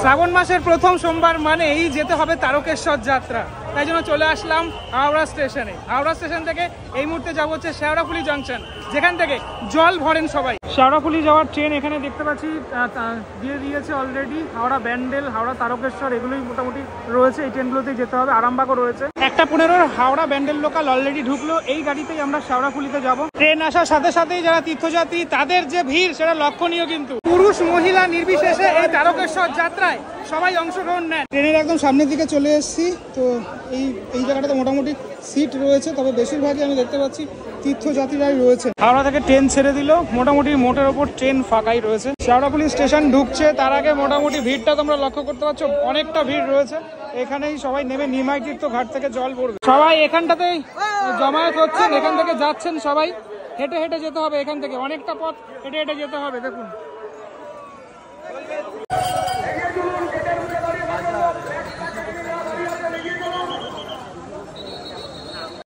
শ্রাবণ মাসের প্রথম সোমবার মানে এই যেতে হবে তারকেশ্বর যাত্রা, তাই জন্য চলে আসলাম হাওড়া স্টেশনে। হাওড়া স্টেশন থেকে এই মুহূর্তে যাবো হচ্ছে শেওড়াফুলি জাংশন, যেখান থেকে জল ভরেন সবাই। শেওড়াফুলি যাওয়ার ট্রেন এখানে দেখতে পাচ্ছি দিয়ে দিয়েছে অলরেডি। হাওড়া ব্যান্ডেল, হাওড়া তারকেশ্বর এগুলোই মোটামুটি রয়েছে, এই ট্রেনগুলোতেই যেতে হবে। আরামবাগও রয়েছে। 1:15 হাওড়া ব্যান্ডেল লোকাল অলরেডি ঢুকলো, এই গাড়িতেই আমরা শেওড়াফুলিতে যাব। ট্রেন আসার সাথে সাথেই যারা তীর্থযাত্রী তাদের যে ভিড় সেটা লক্ষণীয়, কিন্তু পুরুষ মহিলা নির্বিশেষে এই তারকেশ্বর যাত্রায় সবাই অংশগ্রহণ নেন। ট্রেনের একদম সামনের দিকে চলে এসেছি, তো এই জায়গাটাতে মোটামুটি সিট রয়েছে, তবে বেশিরভাগই আমি দেখতে পাচ্ছি তীর্থযাত্রীরাই রয়েছে। হাওড়া থেকে ট্রেন ছেড়ে দিল, মোটামুটি মোটের ওপর ট্রেন ফাঁকাই রয়েছে। শেওড়াফুলি স্টেশন ঢুকছে, তার আগে মোটামুটি ভিড়টা তোমরা লক্ষ্য করতে পারছো, অনেকটা ভিড় রয়েছে। এখানেই সবাই নেমে নিমাই তীর্থ ঘাট থেকে জল পড়বে। সবাই এখানটাতেই জমায়েত হচ্ছেন, এখান থেকে যাচ্ছেন সবাই। হেঁটে হেঁটে যেতে হবে, এখান থেকে অনেকটা পথ হেঁটে হেঁটে যেতে হবে। দেখুন